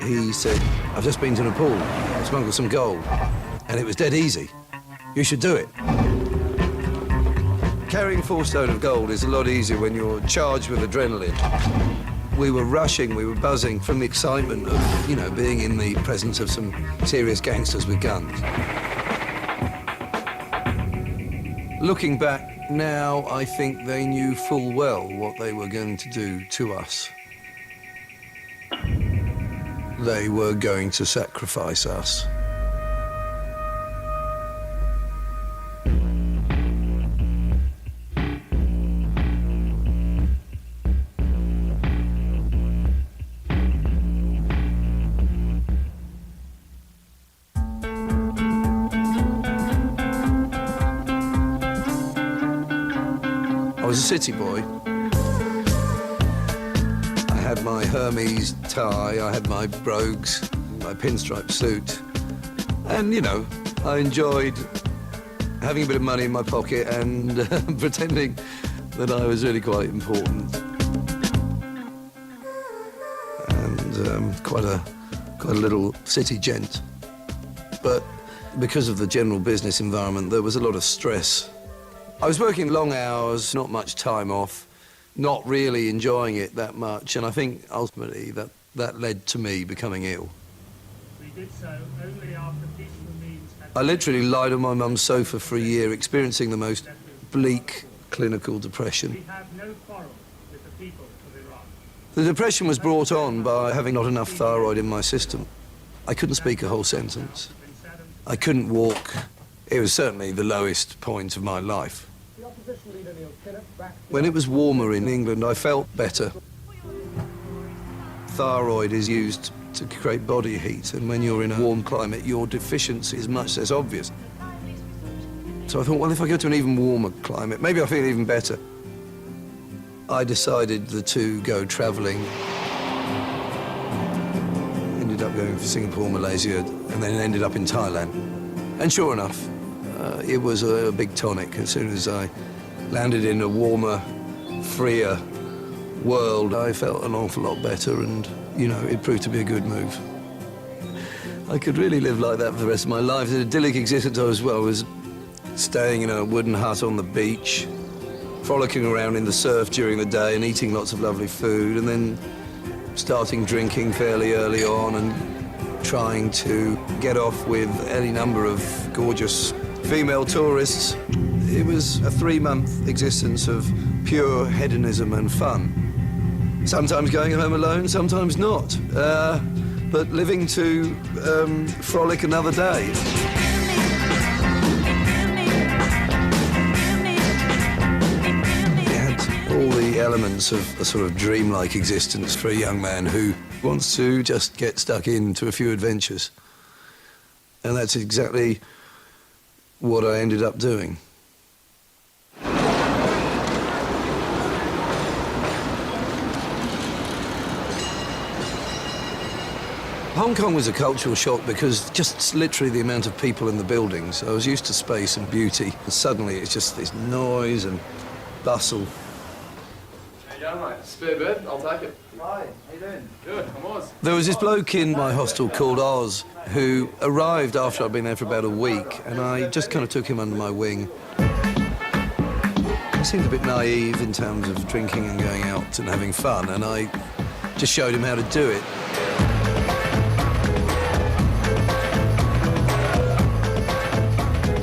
He said, I've just been to Nepal, smuggled some gold, and it was dead easy. You should do it. Carrying 4 stone of gold is a lot easier when you're charged with adrenaline. We were rushing, we were buzzing from the excitement of, you know, being in the presence of some serious gangsters with guns. Looking back now, I think they knew full well what they were going to do to us. They were going to sacrifice us. I was a city boy. I had my Hermes tie, I had my brogues, my pinstripe suit. And, you know, I enjoyed having a bit of money in my pocket and pretending that I was really quite important. And quite a little city gent. But because of the general business environment, there was a lot of stress. I was working long hours, not much time off, not really enjoying it that much, and I think ultimately that led to me becoming ill. We did so only after peaceful means had... I literally lied on my mum's sofa for a year, experiencing the most bleak clinical depression. We have no quarrel with the people of Iran. The depression was brought on by having not enough thyroid in my system. I couldn't speak a whole sentence. I couldn't walk. It was certainly the lowest point of my life. When it was warmer in England, I felt better. Thyroid is used to create body heat, and when you're in a warm climate, your deficiency is much less obvious. So I thought, well, if I go to an even warmer climate, maybe I'll feel even better. I decided to go travelling. Ended up going to Singapore, Malaysia, and then ended up in Thailand. And sure enough, it was a big tonic. As soon as I landed in a warmer, freer world, I felt an awful lot better, and, you know, it proved to be a good move. I could really live like that for the rest of my life. The idyllic existence I was staying in a wooden hut on the beach, frolicking around in the surf during the day and eating lots of lovely food, and then starting drinking fairly early on and trying to get off with any number of gorgeous female tourists. It was a 3-month existence of pure hedonism and fun. Sometimes going home alone, sometimes not. But living to frolic another day. It had all the elements of a sort of dreamlike existence for a young man who wants to just get stuck into a few adventures. And that's exactly what I ended up doing. Hong Kong was a cultural shock because just literally the amount of people in the buildings. I was used to space and beauty, and suddenly it's just this noise and bustle. How you going, mate? Spare bed? I'll take it. Hi, how you doing? Good, I'm Oz. There was this bloke in my hostel called Oz who arrived after I'd been there for about a week, and I just kind of took him under my wing. He seemed a bit naive in terms of drinking and going out and having fun, and I just showed him how to do it.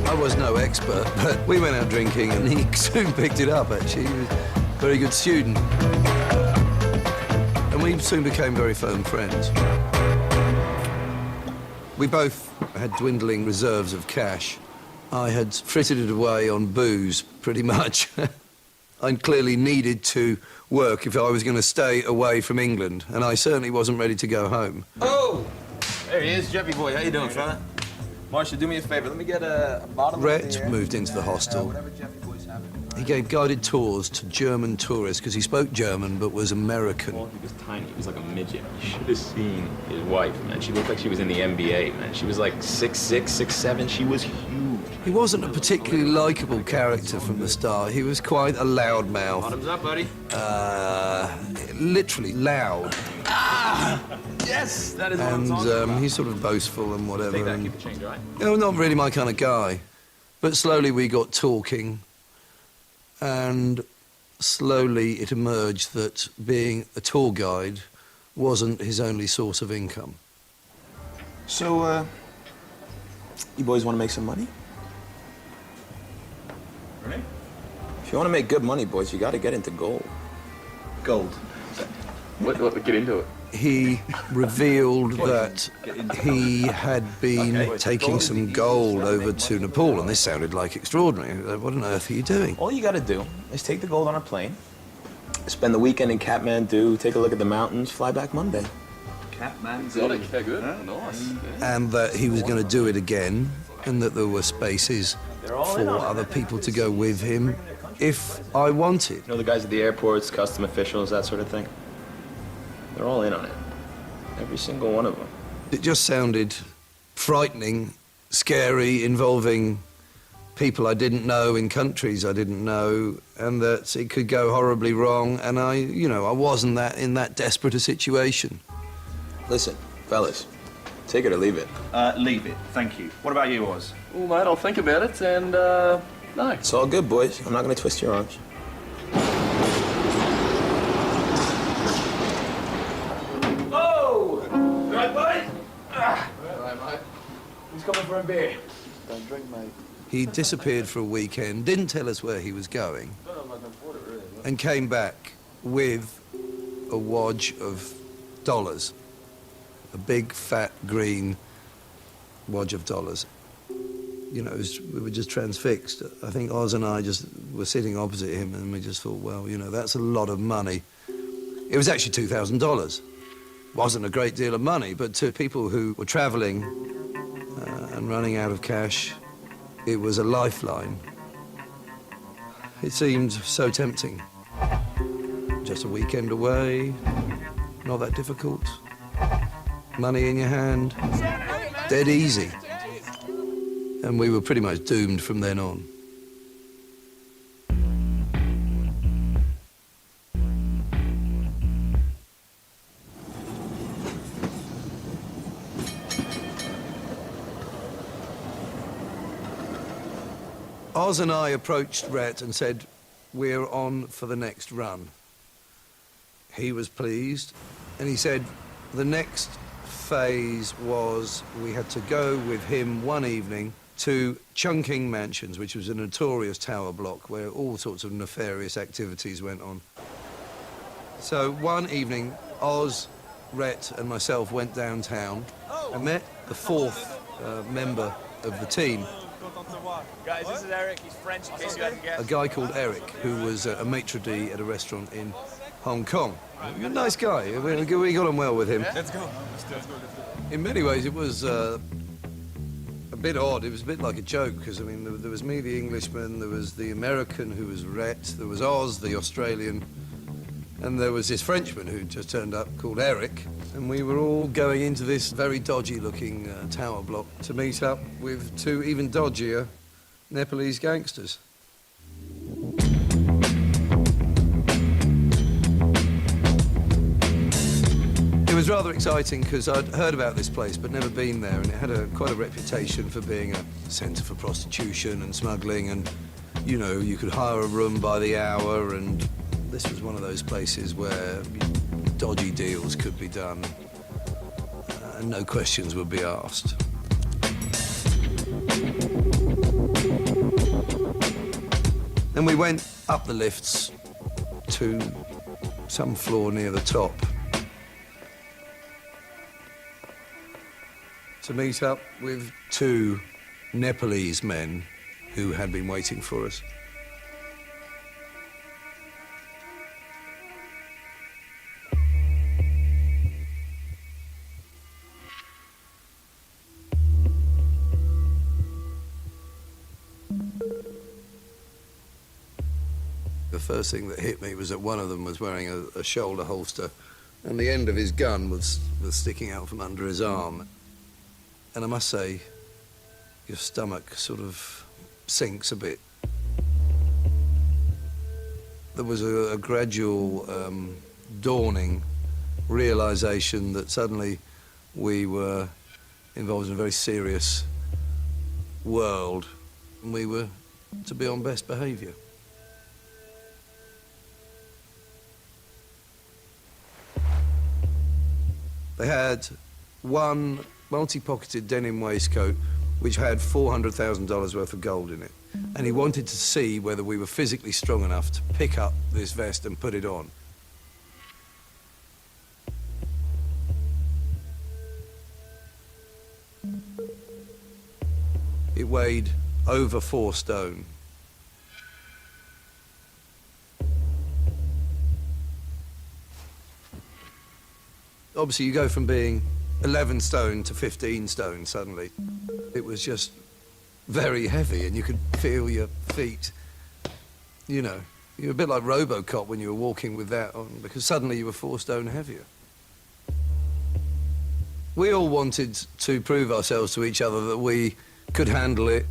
I was no expert, but we went out drinking and he soon picked it up, actually. He was a very good student. And we soon became very firm friends. We both had dwindling reserves of cash. I had frittered it away on booze, pretty much. I clearly needed to work if I was going to stay away from England, and I certainly wasn't ready to go home. Oh! There he is, Jeffy boy. How you doing, fella? Marcia, do me a favor. Let me get a bottle Rhett of beer. moved into the hostel. Whatever Jeffy boy's having. He gave guided tours to German tourists because he spoke German but was American. Well, he was tiny. He was like a midget. You should have seen his wife, man. She looked like she was in the NBA, man. She was like 6'6", 6'7". She was huge. He wasn't a particularly likeable character from the start. He was quite a loudmouth. Bottoms up, buddy. Literally loud. Yes, that is what I'm talking And about. he's sort of boastful and whatever. Take that, and, keep the change, all right? you know, not really my kind of guy. But slowly we got talking, and slowly it emerged that being a tour guide wasn't his only source of income. So, you boys want to make some money? Really? If you want to make good money, boys, you got to get into gold. Gold. What, get into it. He revealed that he had been taking some gold over to Nepal, and this sounded like extraordinary. What on earth are you doing? All you got to do is take the gold on a plane, spend the weekend in Kathmandu, take a look at the mountains, fly back Monday. Exotic, yeah, good. Nice. Yeah. And that he was going to do it again, and that there were spaces for other people to go with him if I wanted. You know the guys at the airports, custom officials, that sort of thing? They're all in on it. Every single one of them. It just sounded frightening, scary, involving people I didn't know in countries I didn't know, and that it could go horribly wrong, and I wasn't in that desperate a situation. Listen, fellas, take it or leave it. Leave it, thank you. What about you, Oz? Well, mate, I'll think about it, and, no. It's all good, boys. I'm not going to twist your arms. Oh! Right, buddy? Right, mate. He's coming for a beer. Don't drink, mate. He disappeared for a weekend, didn't tell us where he was going, and came back with a wad of dollars. A big, fat, green wad of dollars. You know, we were just transfixed. I think Oz and I just were sitting opposite him, and we just thought, well, you know, that's a lot of money. It was actually $2,000. Wasn't a great deal of money, but to people who were traveling and running out of cash, it was a lifeline. It seemed so tempting. Just a weekend away, not that difficult. Money in your hand, dead easy. And we were pretty much doomed from then on. Oz and I approached Rhett and said, we're on for the next run. He was pleased, and he said the next phase was we had to go with him one evening to Chungking Mansions, which was a notorious tower block where all sorts of nefarious activities went on. So one evening, Oz, Rhett and myself went downtown and met the fourth member of the team. Guys, this is Eric. He's French, in case you hadn't guessed. A guy called Eric, who was a maitre d' at a restaurant in Hong Kong. A nice guy. We got on well with him. Let's go. In many ways, it was a bit odd. It was a bit like a joke, because, I mean, there was me, the Englishman, there was the American, who was Rhett, there was Oz, the Australian, and there was this Frenchman who just turned up called Eric, and we were all going into this very dodgy-looking tower block to meet up with two even dodgier Nepalese gangsters. It was rather exciting because I'd heard about this place but never been there, and it had quite a reputation for being a centre for prostitution and smuggling, and, you know, you could hire a room by the hour, and this was one of those places where dodgy deals could be done and no questions would be asked. And we went up the lifts to some floor near the top to meet up with two Nepalese men who had been waiting for us. The first thing that hit me was that one of them was wearing a shoulder holster, and the end of his gun was sticking out from under his arm. And I must say, your stomach sort of sinks a bit. There was a gradual dawning realization that suddenly we were involved in a very serious world, and we were to be on best behavior. They had one multi-pocketed denim waistcoat which had $400,000 worth of gold in it. And he wanted to see whether we were physically strong enough to pick up this vest and put it on. It weighed over 4 stone. Obviously, you go from being 11 stone to 15 stone suddenly. It was just very heavy, and you could feel your feet, you know. You were a bit like RoboCop when you were walking with that on, because suddenly you were 4 stone heavier. We all wanted to prove ourselves to each other that we could handle it.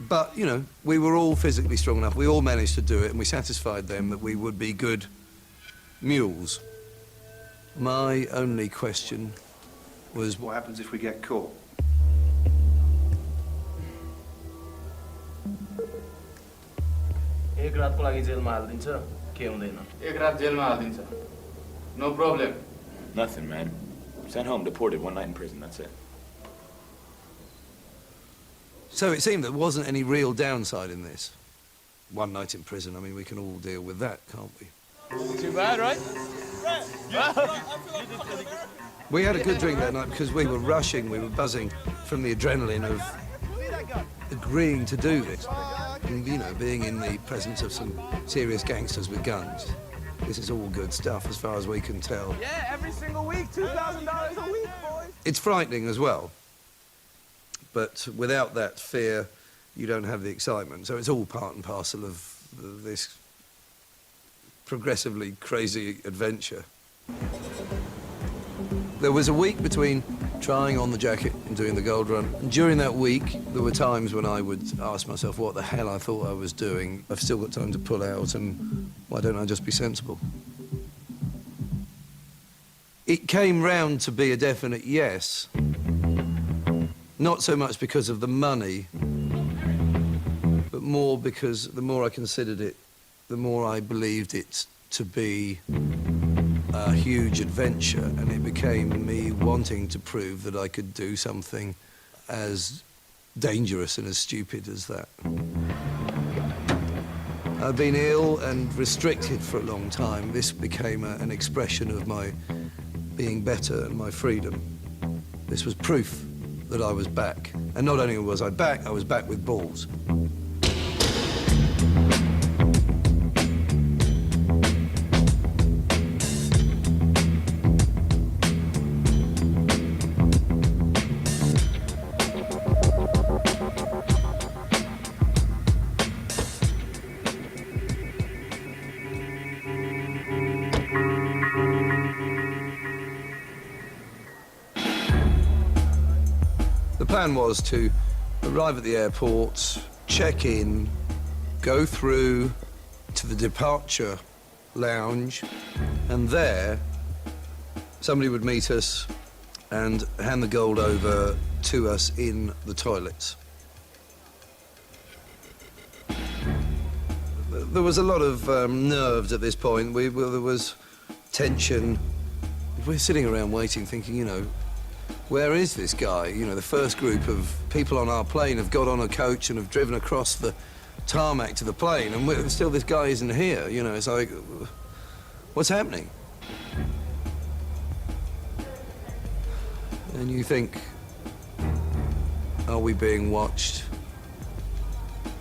But, you know, we were all physically strong enough. We all managed to do it, and we satisfied them that we would be good mules. My only question was... What happens if we get caught? एक रातको लागि जेलमा हाल्दिन्छ के हुँदैन एक रात जेलमा हालिदिन्छ. No problem. Nothing, man. Sent home, deported, 1 night in prison, that's it. So it seemed there wasn't any real downside in this. 1 night in prison, I mean, we can all deal with that, can't we? Too bad, right? We had a good drink that night because we were rushing, we were buzzing from the adrenaline of agreeing to do this. And, you know, being in the presence of some serious gangsters with guns. This is all good stuff as far as we can tell. Yeah, every single week, $2,000 a week, boys. It's frightening as well. But without that fear, you don't have the excitement. So it's all part and parcel of this progressively crazy adventure. There was a week between trying on the jacket and doing the gold run. And during that week, there were times when I would ask myself what the hell I thought I was doing. I've still got time to pull out, and why don't I just be sensible? It came round to be a definite yes. Not so much because of the money, but more because the more I considered it, the more I believed it to be a huge adventure, and it became me wanting to prove that I could do something as dangerous and as stupid as that. I've been ill and restricted for a long time. This became an expression of my being better and my freedom. This was proof that I was back. And not only was I back with balls. The plan was to arrive at the airport, check in, go through to the departure lounge, and there somebody would meet us and hand the gold over to us in the toilets. There was a lot of nerves at this point. There was tension. We're sitting around waiting, thinking, you know, where is this guy? You know, the first group of people on our plane have got on a coach and have driven across the tarmac to the plane, and still this guy isn't here. You know, it's like, what's happening? And you think, are we being watched?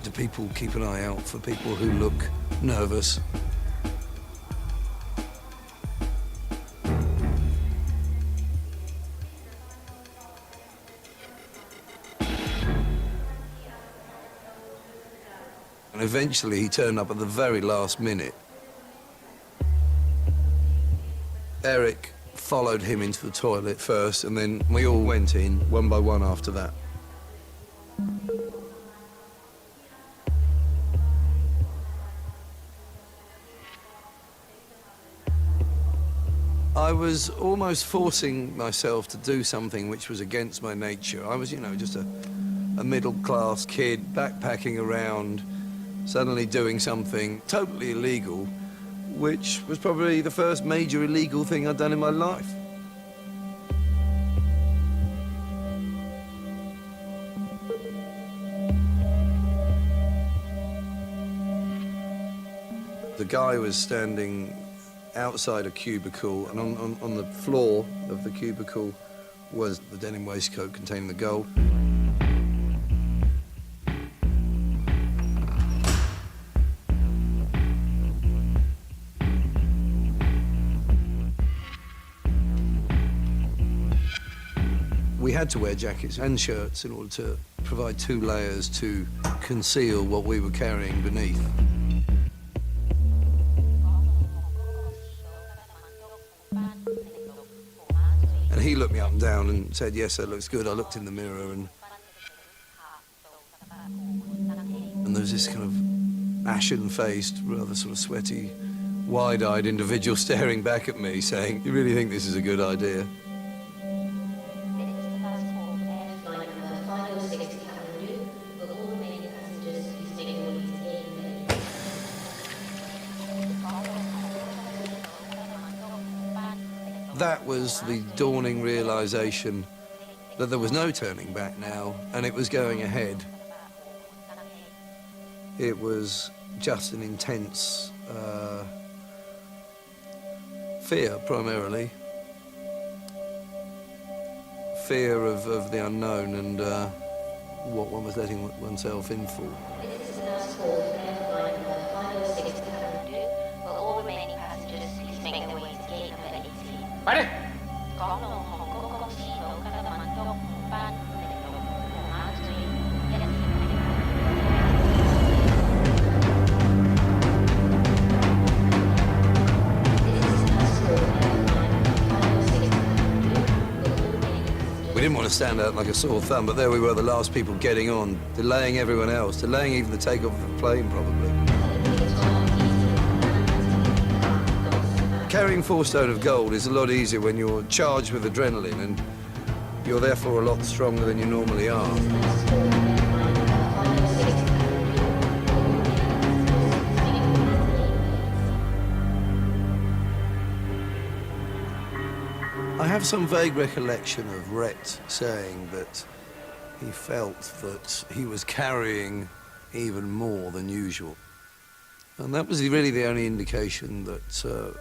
Do people keep an eye out for people who look nervous? And eventually he turned up at the very last minute. Eric followed him into the toilet first, and then we all went in one by one after that. I was almost forcing myself to do something which was against my nature. I was, you know, just a middle-class kid backpacking around, suddenly doing something totally illegal, which was probably the first major illegal thing I'd done in my life. The guy was standing outside a cubicle, and on the floor of the cubicle was the denim waistcoat containing the gold. We had to wear jackets and shirts in order to provide 2 layers to conceal what we were carrying beneath. And he looked me up and down and said, yes, that looks good. I looked in the mirror and there was this kind of ashen-faced, rather sort of sweaty, wide-eyed individual staring back at me saying, you really think this is a good idea? That was the dawning realization that there was no turning back now, and it was going ahead. It was just an intense fear, primarily. Fear of the unknown and what one was letting oneself in for. This is the last call for airline number 506 to Kathmandu. Will all remaining passengers please make their way to gate number 18. Ready? We didn't want to stand out like a sore thumb, but there we were, the last people getting on, delaying everyone else, delaying even the takeoff of the plane, probably. Carrying 4 stone of gold is a lot easier when you're charged with adrenaline and you're therefore a lot stronger than you normally are. I have some vague recollection of Rhett saying that he felt that he was carrying even more than usual. And that was really the only indication that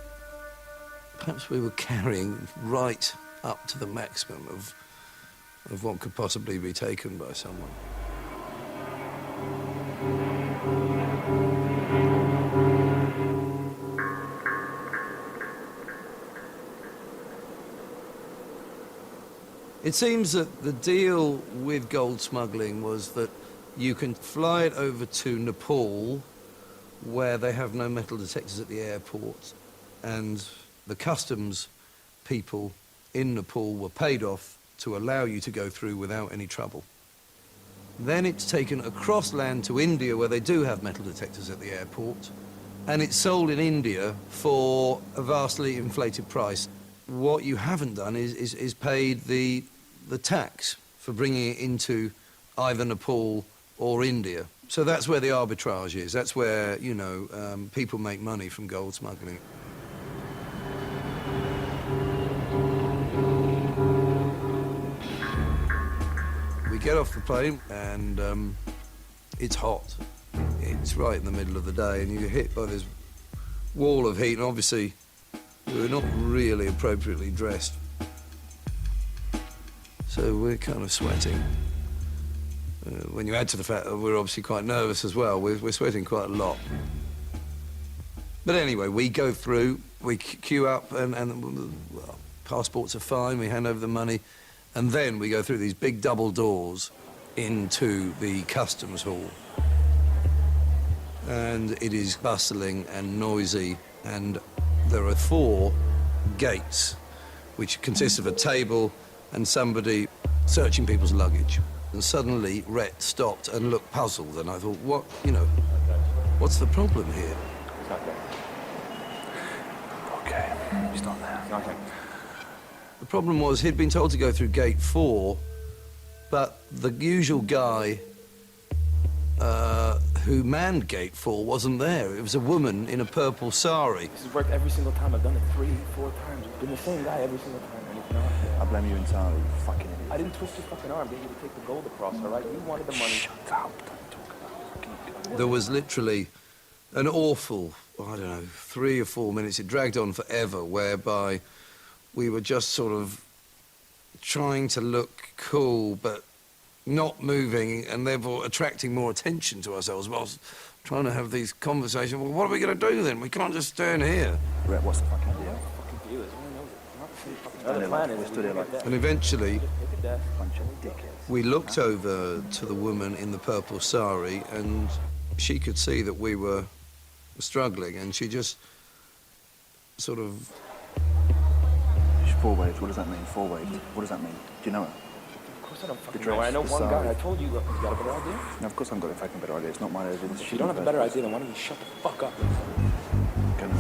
perhaps we were carrying right up to the maximum of what could possibly be taken by someone. It seems that the deal with gold smuggling was that you can fly it over to Nepal, where they have no metal detectors at the airport, and the customs people in Nepal were paid off to allow you to go through without any trouble. Then it's taken across land to India, where they do have metal detectors at the airport, and it's sold in India for a vastly inflated price. What you haven't done is paid the tax for bringing it into either Nepal or India. So that's where the arbitrage is. That's where, you know, people make money from gold smuggling. We get off the plane and it's hot. It's right in the middle of the day and you're hit by this wall of heat, and obviously we're not really appropriately dressed. So we're kind of sweating. When you add to the fact that we're obviously quite nervous as well, we're sweating quite a lot. But anyway, we go through, we queue up, and well, passports are fine, we hand over the money, and then we go through these big double doors into the customs hall. And it is bustling and noisy, and there are 4 gates which consists of a table and somebody searching people's luggage. And suddenly, Rhett stopped and looked puzzled, and I thought, what, you know, what's the problem here? It's not there. Okay, he's not there. Okay. The problem was he'd been told to go through gate 4, but the usual guy who manned gate 4 wasn't there. It was a woman in a purple sari. This has worked every single time. I've done it 3, 4 times. It's been the same guy every single time, and it's not. I blame you entirely, you fucking idiot. I didn't twist your fucking arm, get you to take the gold across, all right? You wanted the money. Shut up, don't talk about fucking... There was literally an awful, I don't know, 3 or 4 minutes. It dragged on forever, whereby we were just sort of trying to look cool, but not moving, and therefore attracting more attention to ourselves whilst trying to have these conversations. Well, what are we going to do then? We can't just stand here. Rhett, what's the fucking deal? Fucking deal is, who knows it? It's not the same fucking other plan is. We stood here like that. And eventually, Look at that. Bunch of dickheads. we looked over to the woman in the purple sari, and she could see that we were struggling, and she just sort of... She's 4 waves, what does that mean? 4 waves, what does that mean? Do you know her? Of course I don't fucking dress, know. I know the one sari. guy. I told you, you got a better idea? No, of course I haven't got a fucking better idea. It's not my idea. If you don't have a better idea, then why don't you shut the fuck up? Okay.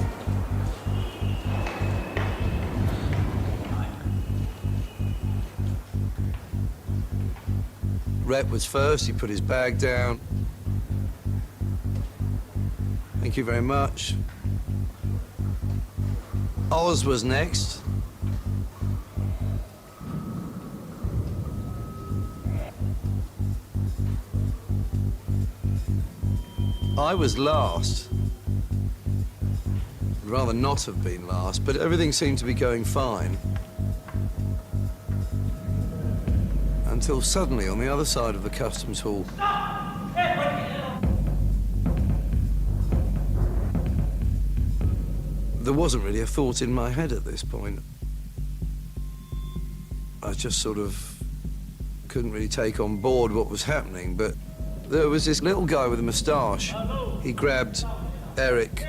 Rhett was first, he put his bag down. Thank you very much. Oz was next. I was last. I'd rather not have been last, but everything seemed to be going fine. Until suddenly, on the other side of the customs hall, there wasn't really a thought in my head at this point. I just sort of couldn't really take on board what was happening, but there was this little guy with a moustache. He grabbed Eric.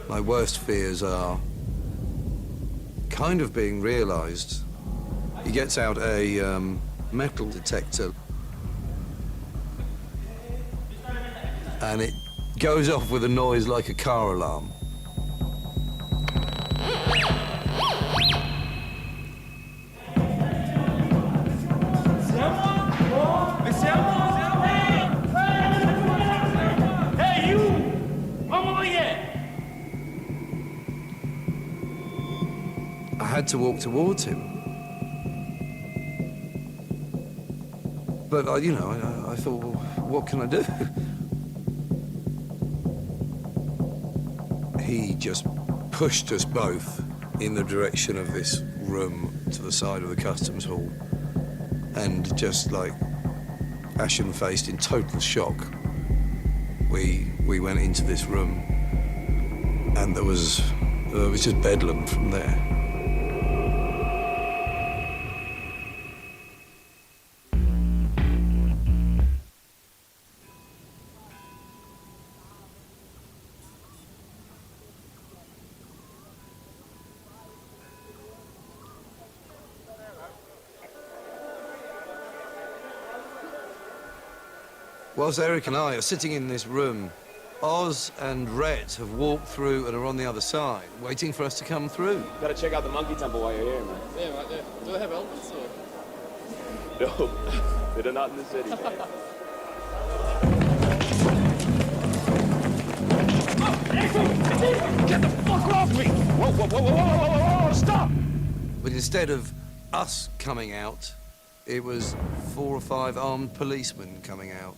My worst fears are kind of being realized. He gets out a metal detector, and it goes off with a noise like a car alarm. Hey, you! Come over here! I had to walk towards him. But, I thought, well, what can I do? He just pushed us both in the direction of this room to the side of the customs hall. And just like ashen-faced in total shock, we went into this room, and there was just bedlam from there. Whilst Eric and I are sitting in this room, Oz and Rhett have walked through and are on the other side, waiting for us to come through. You gotta check out the monkey temple while you're here, man. Yeah, right there. Do they have elephants or? No, they're not in the city. Get the fuck off me! Whoa, whoa, whoa, whoa, whoa, whoa, whoa, stop! But instead of us coming out, it was 4 or 5 armed policemen coming out.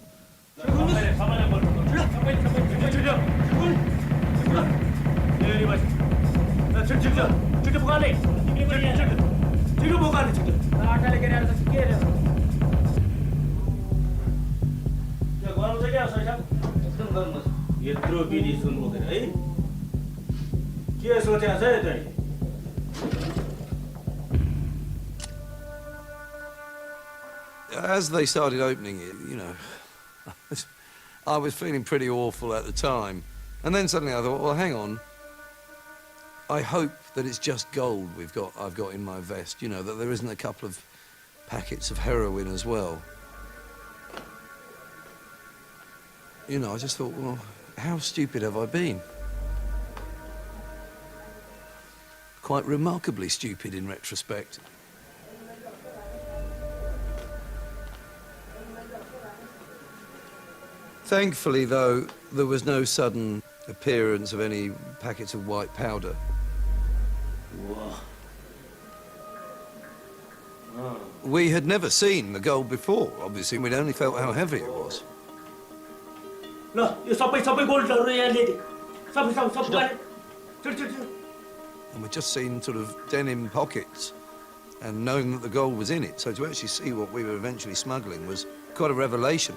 As they started opening it, I was feeling pretty awful at the time. And then suddenly I thought, well, hang on. I hope that it's just gold I've got in my vest, you know, that there isn't a couple of packets of heroin as well. You know, I just thought, well, how stupid have I been? Quite remarkably stupid in retrospect. Thankfully, though, there was no sudden appearance of any packets of white powder. We had never seen the gold before, obviously. We'd only felt how heavy it was. And we'd just seen sort of denim pockets and known that the gold was in it. So to actually see what we were eventually smuggling was quite a revelation.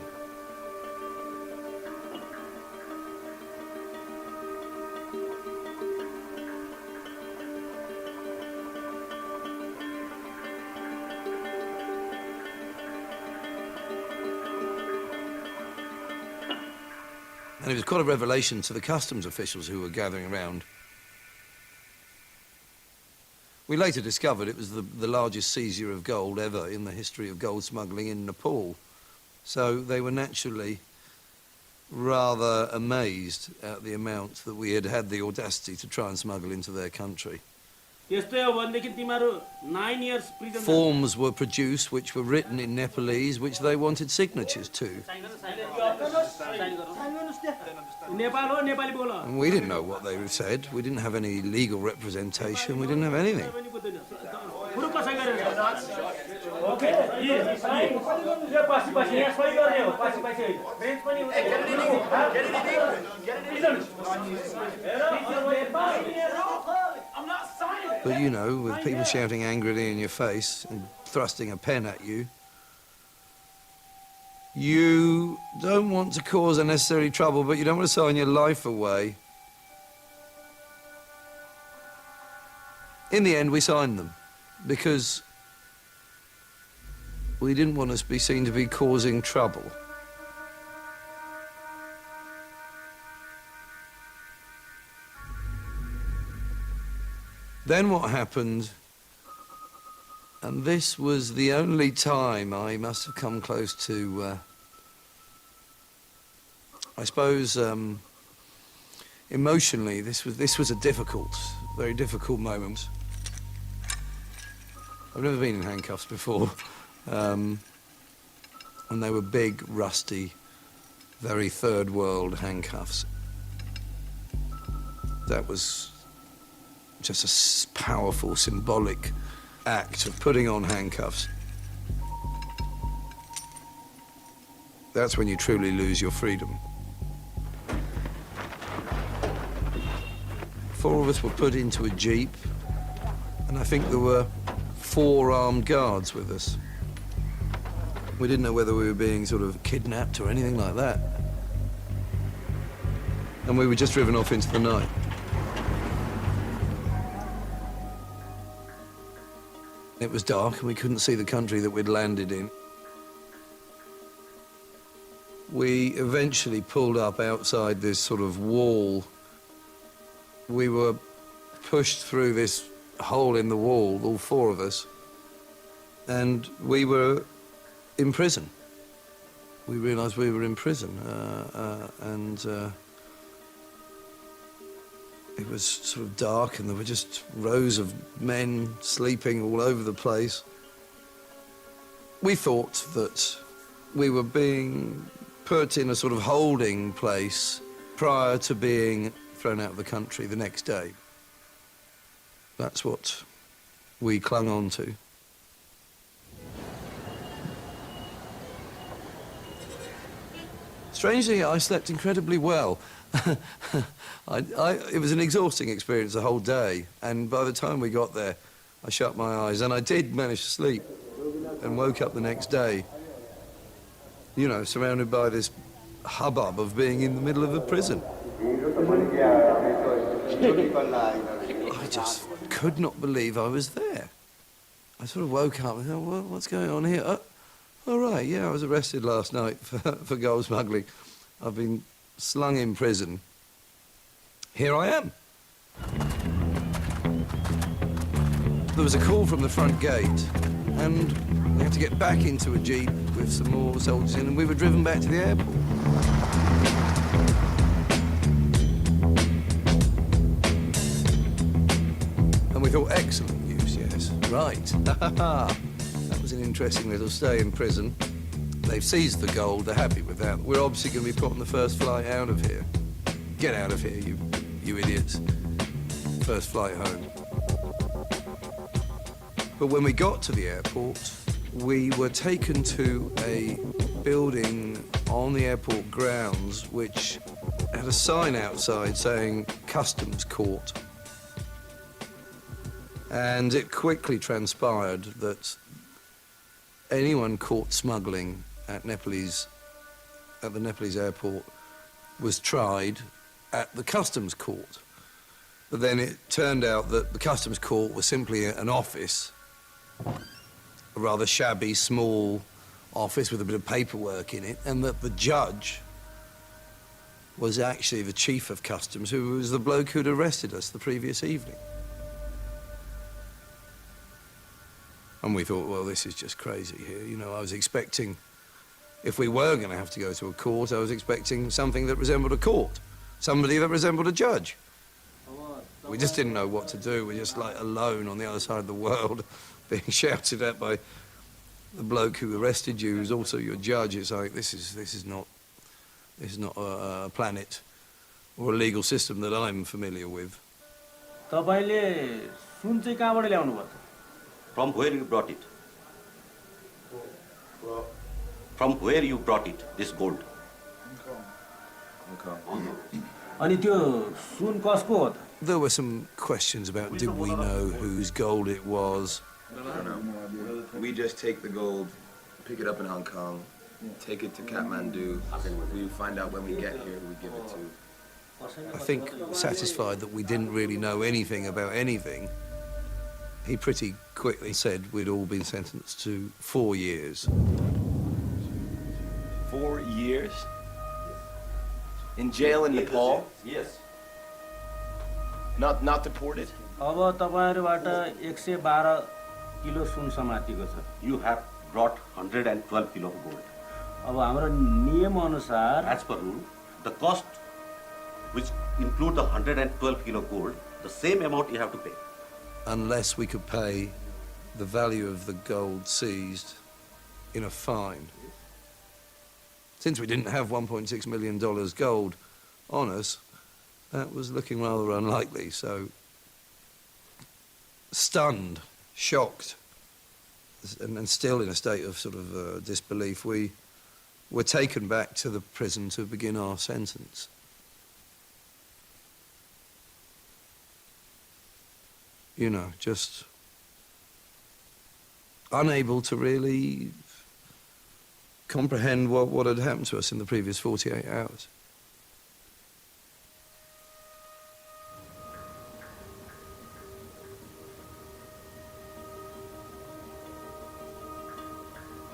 And it was quite a revelation to the customs officials who were gathering around. We later discovered it was the largest seizure of gold ever in the history of gold smuggling in Nepal. So they were naturally rather amazed at the amount that we had had the audacity to try and smuggle into their country. 9 years prison. Forms were produced which were written in Nepalese, which they wanted signatures to. And we didn't know what they said. We didn't have any legal representation. We didn't have anything. But you know, with people shouting angrily in your face and thrusting a pen at you, you don't want to cause unnecessary trouble, but you don't want to sign your life away. In the end, we signed them because we didn't want to be seen to be causing trouble. Then what happened, and this was the only time I must have come close to, I suppose, emotionally, this was a very difficult moment. I've never been in handcuffs before, and they were big, rusty, very third world handcuffs. That was just a powerful, symbolic act of putting on handcuffs. That's when you truly lose your freedom. 4 of us were put into a jeep, and I think there were 4 armed guards with us. We didn't know whether we were being sort of kidnapped or anything like that. And we were just driven off into the night. It was dark and we couldn't see the country that we'd landed in. We eventually pulled up outside this sort of wall. We were pushed through this hole in the wall, all 4 of us, and we were in prison. We realised we were in prison, and it was sort of dark and there were just rows of men sleeping all over the place. We thought that we were being put in a sort of holding place prior to being thrown out of the country the next day. That's what we clung on to. Strangely, I slept incredibly well. It was an exhausting experience the whole day, and by the time we got there, I shut my eyes, and I did manage to sleep, and woke up the next day, you know, surrounded by this hubbub of being in the middle of a prison. I just could not believe I was there. I sort of woke up and thought, well, what's going on here? All right, yeah, I was arrested last night for gold smuggling. I've been slung in prison. Here I am. There was a call from the front gate, and we had to get back into a jeep with some more soldiers in, and we were driven back to the airport. And we thought, excellent news, yes. Right. That was an interesting little stay in prison. They've seized the gold, they're happy with that. We're obviously going to be put on the first flight out of here. Get out of here, you idiots. First flight home. But when we got to the airport, we were taken to a building on the airport grounds which had a sign outside saying Customs Court. And it quickly transpired that anyone caught smuggling at the Nepalese airport was tried at the Customs Court. But then it turned out that the Customs Court was simply an office, a rather shabby, small office with a bit of paperwork in it, and that the judge was actually the chief of customs, who was the bloke who'd arrested us the previous evening. And we thought, well, this is just crazy here. You know, I was expecting, if we were going to have to go to a court, I was expecting something that resembled a court, somebody that resembled a judge. We just didn't know what to do. We're just like alone on the other side of the world, being shouted at by the bloke who arrested you, who's also your judge. It's like, this is not a planet or a legal system that I'm familiar with. From where you brought it? From where you brought it, this gold? There were some questions about, did we know whose gold it was? No. We just take the gold, pick it up in Hong Kong, take it to Kathmandu. We find out when we get here, we give it to. I think, satisfied that we didn't really know anything about anything, he pretty quickly said we'd all been sentenced to 4 years. 4 years? In jail in Nepal? Yes. Not deported? You have brought 112 kilo of gold. As per rule, the cost which include the 112 kilo gold, the same amount you have to pay. Unless we could pay the value of the gold seized in a fine. Since we didn't have $1.6 million gold on us, that was looking rather unlikely, so stunned, shocked, and still in a state of sort of disbelief, we were taken back to the prison to begin our sentence. You know, just unable to really comprehend what had happened to us in the previous 48 hours.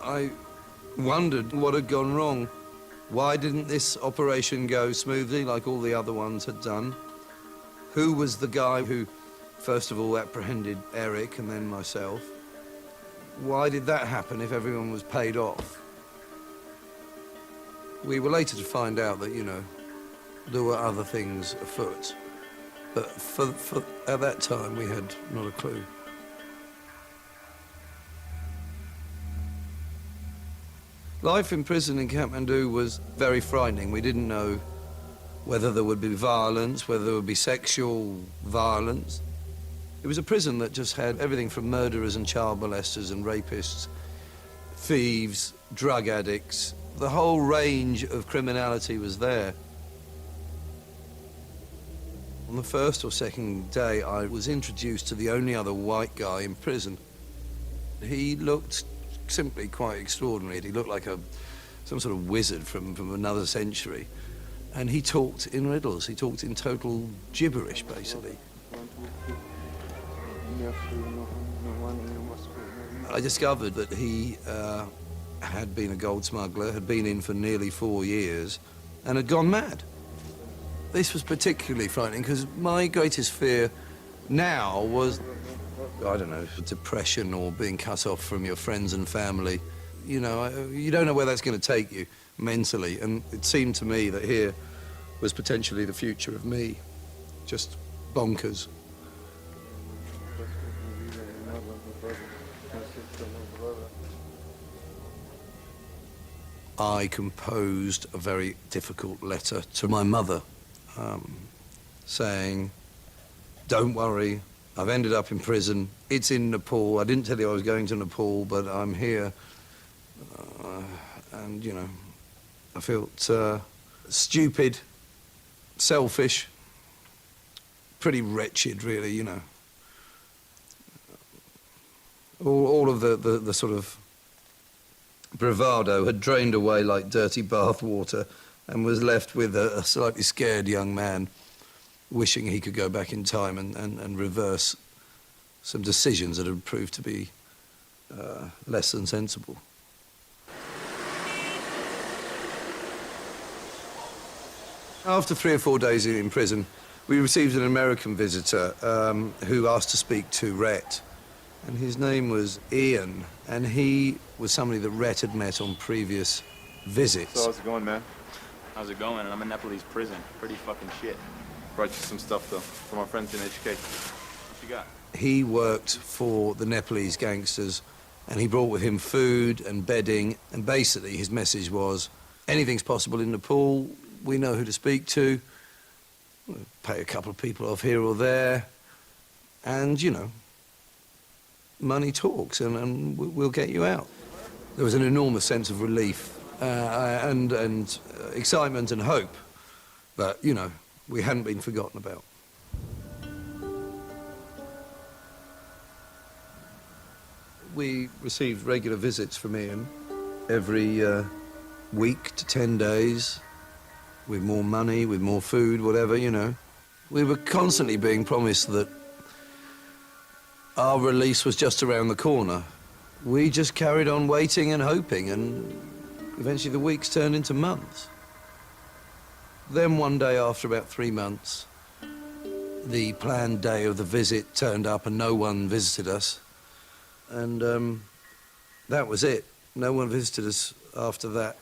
I wondered what had gone wrong. Why didn't this operation go smoothly like all the other ones had done? Who was the guy who first of all apprehended Eric and then myself? Why did that happen if everyone was paid off? We were later to find out that, you know, there were other things afoot. But at that time, we had not a clue. Life in prison in Kathmandu was very frightening. We didn't know whether there would be violence, whether there would be sexual violence. It was a prison that just had everything from murderers and child molesters and rapists, thieves, drug addicts. The whole range of criminality was there. On the first or second day, I was introduced to the only other white guy in prison. He looked simply quite extraordinary. He looked like some sort of wizard from another century. And he talked in riddles. He talked in total gibberish, basically. I discovered that he had been a gold smuggler, had been in for nearly 4 years, and had gone mad. This was particularly frightening because my greatest fear now was I don't know, depression or being cut off from your friends and family. You know, you don't know where that's going to take you mentally, and it seemed to me that here was potentially the future of me, just bonkers. I composed a very difficult letter to my mother, saying, don't worry, I've ended up in prison. It's in Nepal. I didn't tell you I was going to Nepal, but I'm here. And, you know, I felt stupid, selfish, pretty wretched, really, you know. All of the sort of bravado had drained away like dirty bath water and was left with a slightly scared young man wishing he could go back in time and reverse some decisions that had proved to be less than sensible. After 3 or 4 days in prison, we received an American visitor who asked to speak to Rhett. And his name was Ian, and he was somebody that Rhett had met on previous visits. So how's it going, man? How's it going? I'm in Nepalese prison. Pretty fucking shit. Brought you some stuff, though, from our friends in HK. What you got? He worked for the Nepalese gangsters, and he brought with him food and bedding, and basically his message was, anything's possible in Nepal, we know who to speak to, we'll pay a couple of people off here or there, and, you know, money talks, and we'll get you out. There was an enormous sense of relief and excitement and hope that, you know, we hadn't been forgotten about. We received regular visits from Ian every week to 10 days, with more money, with more food, whatever, you know. We were constantly being promised that our release was just around the corner. We just carried on waiting and hoping, and eventually the weeks turned into months. Then one day, after about 3 months, the planned day of the visit turned up and no one visited us. And that was it. No one visited us after that.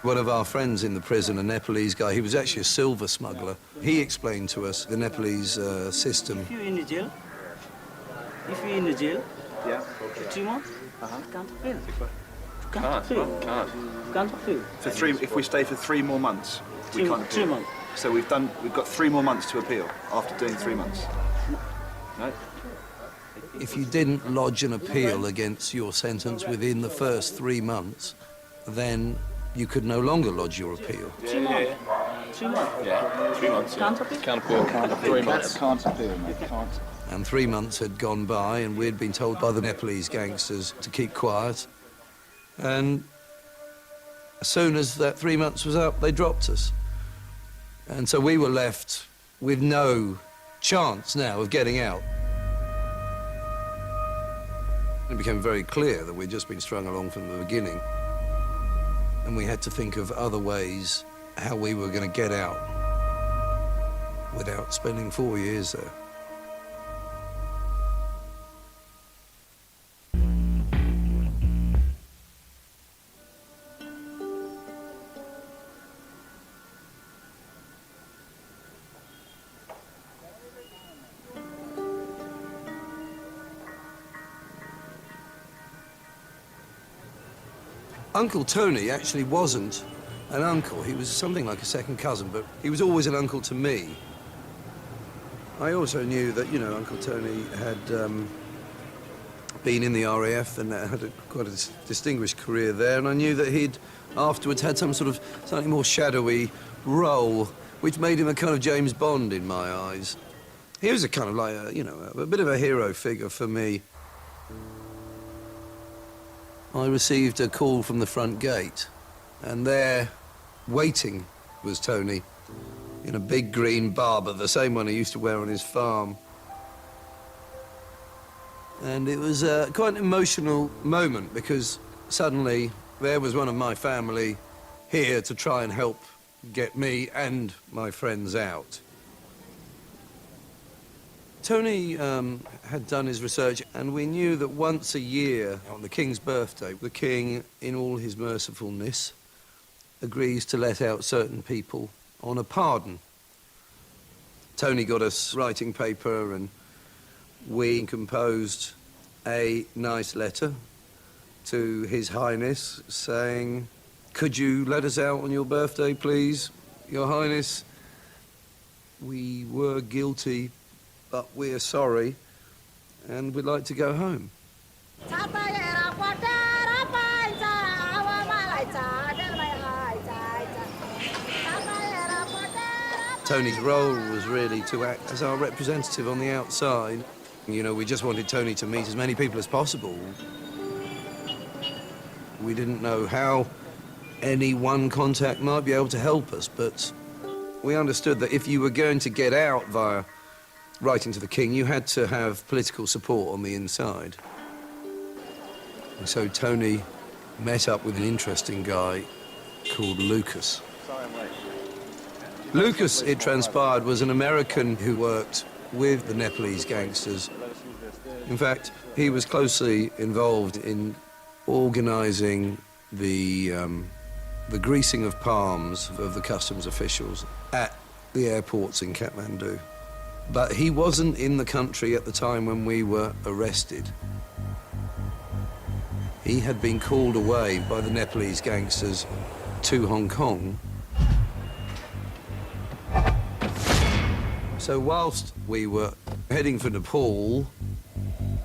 One of our friends in the prison, a Nepalese guy, he was actually a silver smuggler. He explained to us the Nepalese system. If you're in the jail, Yeah. for 3 months, can't appeal. Can't appeal. For 3, if we stay for 3 more months, we can't appeal. 3 months. So we've got 3 more months to appeal after doing 3 months. No? If you didn't lodge an appeal against your sentence within the first 3 months, then you could no longer lodge your appeal. 3 months. 3 months. Yeah, 3 months. Can't appeal. Can't appeal. Can't appeal. 3 months. Can't appeal, mate. Can't. And 3 months had gone by, and we'd been told by the Nepalese gangsters to keep quiet. And as soon as that 3 months was up, they dropped us. And so we were left with no chance now of getting out. It became very clear that we'd just been strung along from the beginning. And we had to think of other ways how we were going to get out without spending 4 years there. Uncle Tony actually wasn't an uncle. He was something like a second cousin, but he was always an uncle to me. I also knew that, you know, Uncle Tony had been in the RAF and had quite a distinguished career there, and I knew that he'd afterwards had some sort of slightly more shadowy role, which made him a kind of James Bond in my eyes. He was a kind of like, a bit of a hero figure for me. I received a call from the front gate, and there, waiting, was Tony, in a big green Barber, the same one he used to wear on his farm. And it was quite an emotional moment, because suddenly there was one of my family here to try and help get me and my friends out. Tony had done his research, and we knew that once a year, on the King's birthday, the King, in all his mercifulness, agrees to let out certain people on a pardon. Tony got us writing paper, and we composed a nice letter to His Highness saying, "Could you let us out on your birthday, please, Your Highness? We were guilty, but we're sorry, and we'd like to go home." Tony's role was really to act as our representative on the outside. You know, we just wanted Tony to meet as many people as possible. We didn't know how any one contact might be able to help us, but we understood that if you were going to get out via writing to the King, you had to have political support on the inside. And so Tony met up with an interesting guy called Lucas. Lucas, it transpired, was an American who worked with the Nepalese gangsters. In fact, he was closely involved in organising the greasing of palms of the customs officials at the airports in Kathmandu. But he wasn't in the country at the time when we were arrested. He had been called away by the Nepalese gangsters to Hong Kong. So whilst we were heading for Nepal,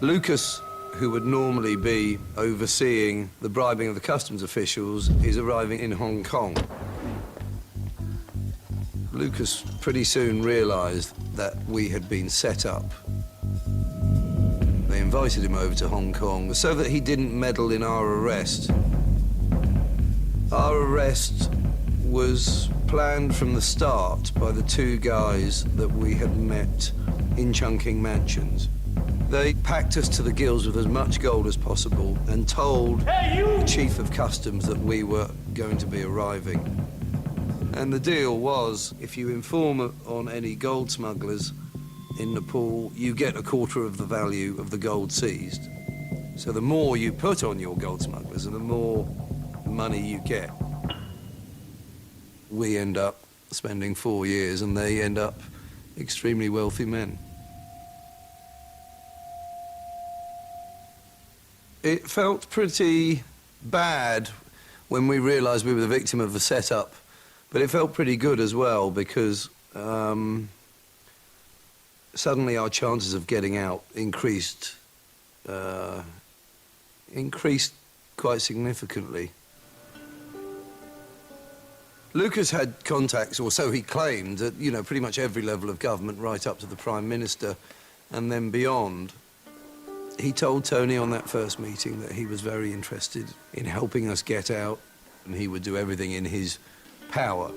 Lucas, who would normally be overseeing the bribing of the customs officials, is arriving in Hong Kong. Lucas pretty soon realised that we had been set up. They invited him over to Hong Kong so that he didn't meddle in our arrest. Our arrest was planned from the start by the two guys that we had met in Chungking Mansions. They packed us to the gills with as much gold as possible and told the Chief of Customs that we were going to be arriving. And the deal was, if you inform on any gold smugglers in Nepal, you get a quarter of the value of the gold seized. So the more you put on your gold smugglers, and the more money you get. We end up spending 4 years, and they end up extremely wealthy men. It felt pretty bad when we realised we were the victim of a setup, but it felt pretty good as well, because suddenly our chances of getting out increased quite significantly. Lucas had contacts, or so he claimed, at, you know, pretty much every level of government, right up to the Prime Minister and then beyond. He told Tony on that first meeting that he was very interested in helping us get out, and he would do everything in his power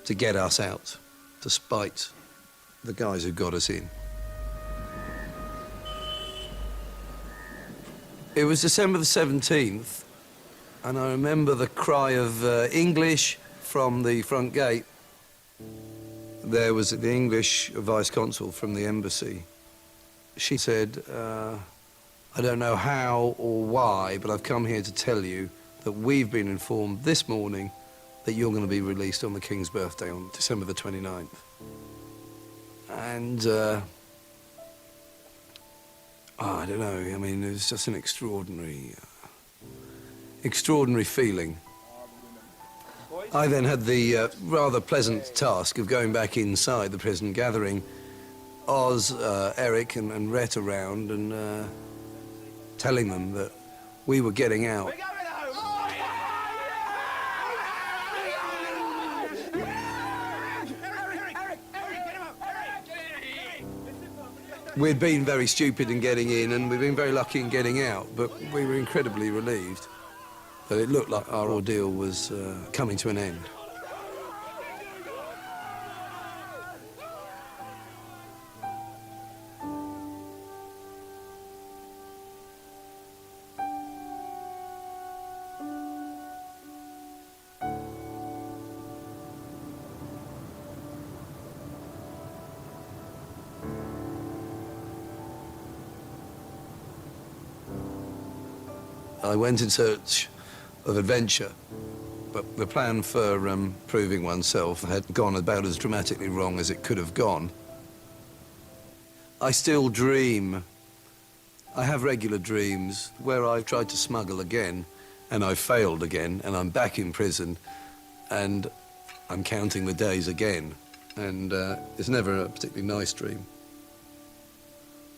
to get us out, despite the guys who got us in. It was December the 17th, and I remember the cry of English from the front gate. There was the English vice consul from the embassy. She said, I don't know how or why, but I've come here to tell you that we've been informed this morning that you're going to be released on the King's birthday on December the 29th. And, I don't know, I mean, it was just an extraordinary feeling. I then had the rather pleasant task of going back inside the prison, gathering Oz, Eric and Rhett around and telling them that we were getting out. We'd been very stupid in getting in, and we'd been very lucky in getting out, but we were incredibly relieved that it looked like our ordeal was coming to an end. I went in search of adventure, but the plan for proving oneself had gone about as dramatically wrong as it could have gone. I still dream. I have regular dreams where I've tried to smuggle again, and I've failed again, and I'm back in prison, and I'm counting the days again. And it's never a particularly nice dream.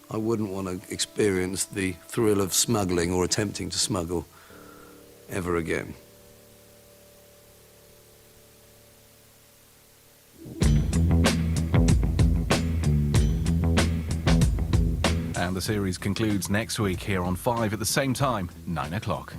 I wouldn't want to experience the thrill of smuggling or attempting to smuggle ever again. And the series concludes next week here on 5 at the same time, 9 o'clock.